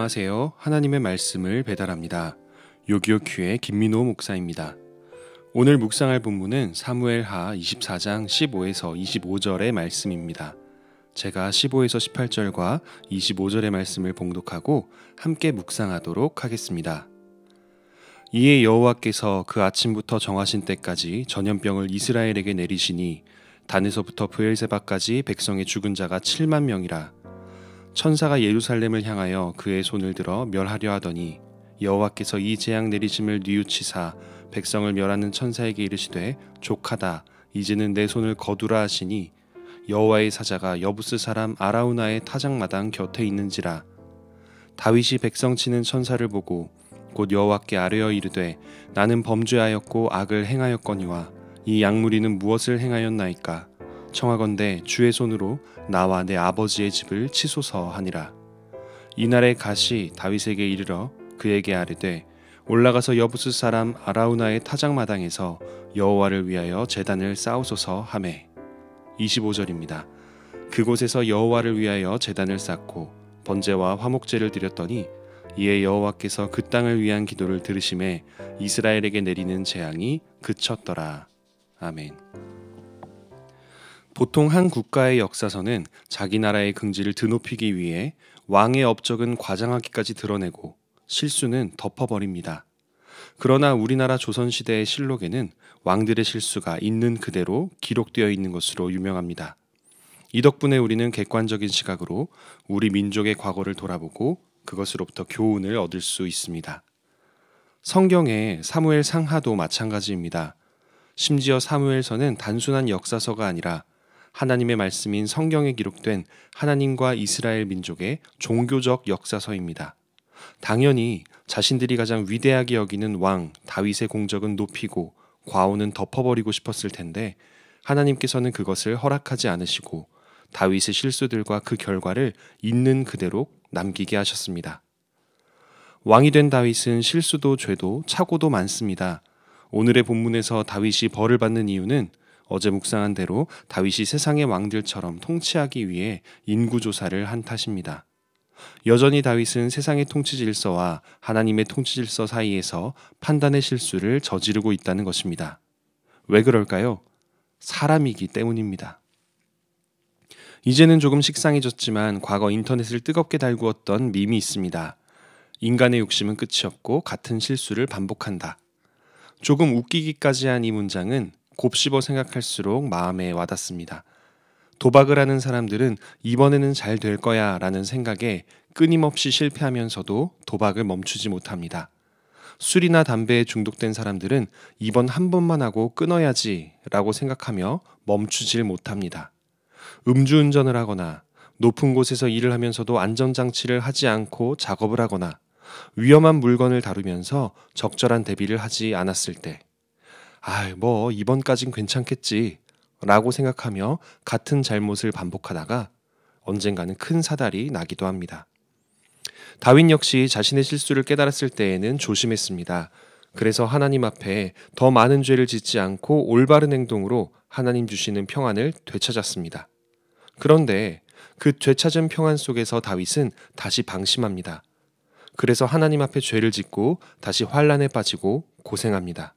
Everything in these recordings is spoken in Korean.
안녕하세요. 하나님의 말씀을 배달합니다. 요기요큐의 김민호 목사입니다. 오늘 묵상할 본문은 사무엘하 24장 15에서 25절의 말씀입니다. 제가 15에서 18절과 25절의 말씀을 봉독하고 함께 묵상하도록 하겠습니다. 이에 여호와께서 그 아침부터 정하신 때까지 전염병을 이스라엘에게 내리시니 단에서부터 브엘세바까지 백성의 죽은 자가 7만 명이라. 천사가 예루살렘을 향하여 그의 손을 들어 멸하려 하더니 여호와께서 이 재앙 내리심을 뉘우치사 백성을 멸하는 천사에게 이르시되 족하다 이제는 내 손을 거두라 하시니 여호와의 사자가 여부스 사람 아라우나의 타작마당 곁에 있는지라. 다윗이 백성 치는 천사를 보고 곧 여호와께 아뢰어 이르되 나는 범죄하였고 악을 행하였거니와 이 양무리는 무엇을 행하였나이까. 청하건대 주의 손으로 나와 내 아버지의 집을 치소서 하니라. 이날에 갓이 다윗에게 이르러 그에게 아뢰되 올라가서 여부스 사람 아라우나의 타작마당에서 여호와를 위하여 제단을 쌓으소서 하매. 25절입니다. 그곳에서 여호와를 위하여 제단을 쌓고 번제와 화목제를 드렸더니 이에 여호와께서 그 땅을 위한 기도를 들으심에 이스라엘에게 내리는 재앙이 그쳤더라. 아멘. 보통 한 국가의 역사서는 자기 나라의 긍지를 드높이기 위해 왕의 업적은 과장하기까지 드러내고 실수는 덮어버립니다. 그러나 우리나라 조선시대의 실록에는 왕들의 실수가 있는 그대로 기록되어 있는 것으로 유명합니다. 이 덕분에 우리는 객관적인 시각으로 우리 민족의 과거를 돌아보고 그것으로부터 교훈을 얻을 수 있습니다. 성경의 사무엘 상하도 마찬가지입니다. 심지어 사무엘서는 단순한 역사서가 아니라 하나님의 말씀인 성경에 기록된 하나님과 이스라엘 민족의 종교적 역사서입니다. 당연히 자신들이 가장 위대하게 여기는 왕 다윗의 공적은 높이고 과오는 덮어버리고 싶었을 텐데 하나님께서는 그것을 허락하지 않으시고 다윗의 실수들과 그 결과를 있는 그대로 남기게 하셨습니다. 왕이 된 다윗은 실수도 죄도 착오도 많습니다. 오늘의 본문에서 다윗이 벌을 받는 이유는 어제 묵상한 대로 다윗이 세상의 왕들처럼 통치하기 위해 인구조사를 한 탓입니다. 여전히 다윗은 세상의 통치 질서와 하나님의 통치 질서 사이에서 판단의 실수를 저지르고 있다는 것입니다. 왜 그럴까요? 사람이기 때문입니다. 이제는 조금 식상해졌지만 과거 인터넷을 뜨겁게 달구었던 밈이 있습니다. 인간의 욕심은 끝이 없고 같은 실수를 반복한다. 조금 웃기기까지 한 이 문장은 곱씹어 생각할수록 마음에 와닿습니다. 도박을 하는 사람들은 이번에는 잘 될 거야 라는 생각에 끊임없이 실패하면서도 도박을 멈추지 못합니다. 술이나 담배에 중독된 사람들은 이번 한 번만 하고 끊어야지 라고 생각하며 멈추질 못합니다. 음주운전을 하거나 높은 곳에서 일을 하면서도 안전장치를 하지 않고 작업을 하거나 위험한 물건을 다루면서 적절한 대비를 하지 않았을 때 뭐 이번까진 괜찮겠지 라고 생각하며 같은 잘못을 반복하다가 언젠가는 큰 사달이 나기도 합니다. 다윗 역시 자신의 실수를 깨달았을 때에는 조심했습니다. 그래서 하나님 앞에 더 많은 죄를 짓지 않고 올바른 행동으로 하나님 주시는 평안을 되찾았습니다. 그런데 그 되찾은 평안 속에서 다윗은 다시 방심합니다. 그래서 하나님 앞에 죄를 짓고 다시 환난에 빠지고 고생합니다.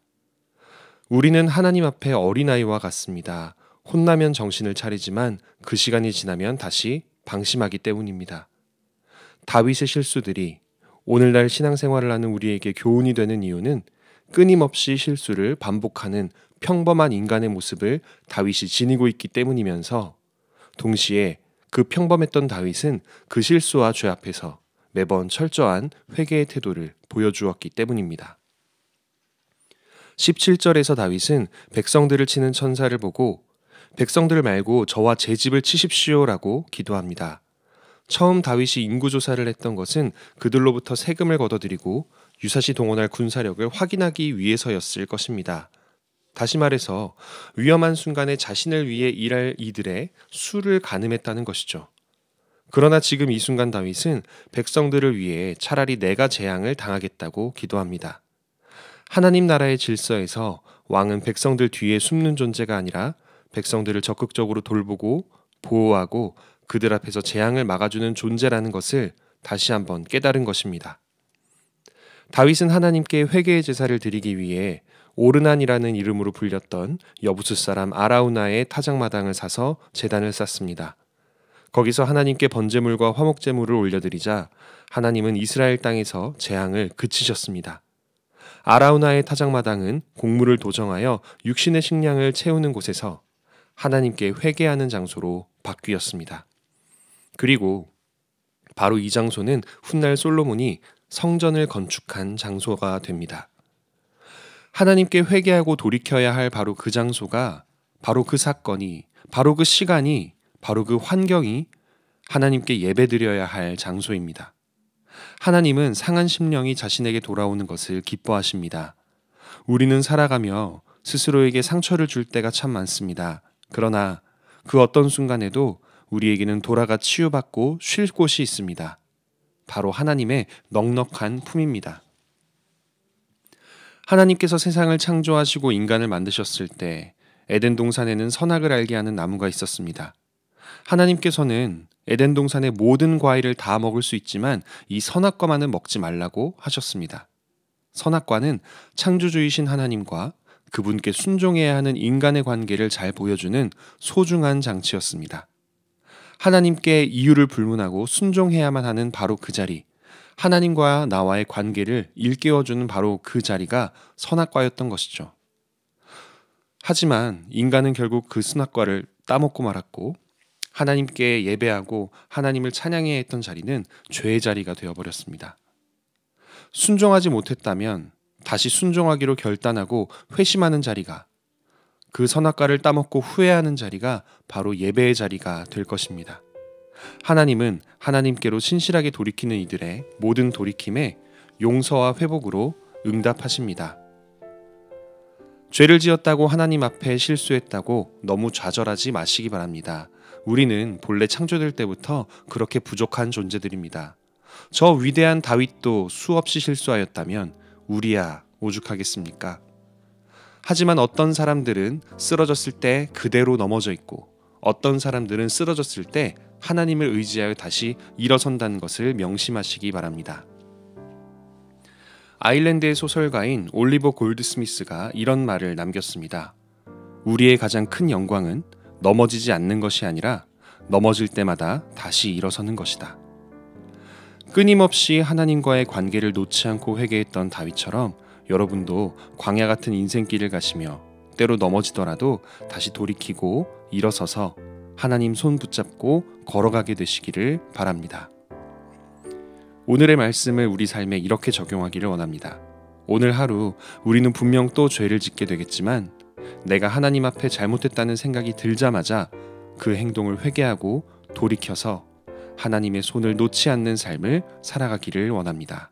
우리는 하나님 앞에 어린아이와 같습니다. 혼나면 정신을 차리지만 그 시간이 지나면 다시 방심하기 때문입니다. 다윗의 실수들이 오늘날 신앙생활을 하는 우리에게 교훈이 되는 이유는 끊임없이 실수를 반복하는 평범한 인간의 모습을 다윗이 지니고 있기 때문이면서 동시에 그 평범했던 다윗은 그 실수와 죄 앞에서 매번 철저한 회개의 태도를 보여주었기 때문입니다. 17절에서 다윗은 백성들을 치는 천사를 보고 백성들 말고 저와 제 집을 치십시오라고 기도합니다. 처음 다윗이 인구조사를 했던 것은 그들로부터 세금을 걷어들이고 유사시 동원할 군사력을 확인하기 위해서였을 것입니다. 다시 말해서 위험한 순간에 자신을 위해 일할 이들의 수를 가늠했다는 것이죠. 그러나 지금 이 순간 다윗은 백성들을 위해 차라리 내가 재앙을 당하겠다고 기도합니다. 하나님 나라의 질서에서 왕은 백성들 뒤에 숨는 존재가 아니라 백성들을 적극적으로 돌보고 보호하고 그들 앞에서 재앙을 막아주는 존재라는 것을 다시 한번 깨달은 것입니다. 다윗은 하나님께 회개의 제사를 드리기 위해 오르난이라는 이름으로 불렸던 여부스 사람 아라우나의 타작마당을 사서 제단을 쌓습니다. 거기서 하나님께 번제물과 화목제물을 올려드리자 하나님은 이스라엘 땅에서 재앙을 그치셨습니다. 아라우나의 타작마당은 곡물을 도정하여 육신의 식량을 채우는 곳에서 하나님께 회개하는 장소로 바뀌었습니다. 그리고 바로 이 장소는 훗날 솔로몬이 성전을 건축한 장소가 됩니다. 하나님께 회개하고 돌이켜야 할 바로 그 장소가, 바로 그 사건이, 바로 그 시간이, 바로 그 환경이 하나님께 예배드려야 할 장소입니다. 하나님은 상한 심령이 자신에게 돌아오는 것을 기뻐하십니다. 우리는 살아가며 스스로에게 상처를 줄 때가 참 많습니다. 그러나 그 어떤 순간에도 우리에게는 돌아가 치유받고 쉴 곳이 있습니다. 바로 하나님의 넉넉한 품입니다. 하나님께서 세상을 창조하시고 인간을 만드셨을 때 에덴 동산에는 선악을 알게 하는 나무가 있었습니다. 하나님께서는 에덴 동산의 모든 과일을 다 먹을 수 있지만 이 선악과만은 먹지 말라고 하셨습니다. 선악과는 창조주이신 하나님과 그분께 순종해야 하는 인간의 관계를 잘 보여주는 소중한 장치였습니다. 하나님께 이유를 불문하고 순종해야만 하는 바로 그 자리, 하나님과 나와의 관계를 일깨워주는 바로 그 자리가 선악과였던 것이죠. 하지만 인간은 결국 그 선악과를 따먹고 말았고 하나님께 예배하고 하나님을 찬양해야 했던 자리는 죄의 자리가 되어버렸습니다. 순종하지 못했다면 다시 순종하기로 결단하고 회심하는 자리가, 그 선악과를 따먹고 후회하는 자리가 바로 예배의 자리가 될 것입니다. 하나님은 하나님께로 신실하게 돌이키는 이들의 모든 돌이킴에 용서와 회복으로 응답하십니다. 죄를 지었다고 하나님 앞에 실수했다고 너무 좌절하지 마시기 바랍니다. 우리는 본래 창조될 때부터 그렇게 부족한 존재들입니다. 저 위대한 다윗도 수없이 실수하였다면 우리야 오죽하겠습니까? 하지만 어떤 사람들은 쓰러졌을 때 그대로 넘어져 있고 어떤 사람들은 쓰러졌을 때 하나님을 의지하여 다시 일어선다는 것을 명심하시기 바랍니다. 아일랜드의 소설가인 올리버 골드스미스가 이런 말을 남겼습니다. 우리의 가장 큰 영광은 넘어지지 않는 것이 아니라 넘어질 때마다 다시 일어서는 것이다. 끊임없이 하나님과의 관계를 놓지 않고 회개했던 다윗처럼 여러분도 광야 같은 인생길을 가시며 때로 넘어지더라도 다시 돌이키고 일어서서 하나님 손 붙잡고 걸어가게 되시기를 바랍니다. 오늘의 말씀을 우리 삶에 이렇게 적용하기를 원합니다. 오늘 하루 우리는 분명 또 죄를 짓게 되겠지만 내가 하나님 앞에 잘못했다는 생각이 들자마자 그 행동을 회개하고 돌이켜서 하나님의 손을 놓지 않는 삶을 살아가기를 원합니다.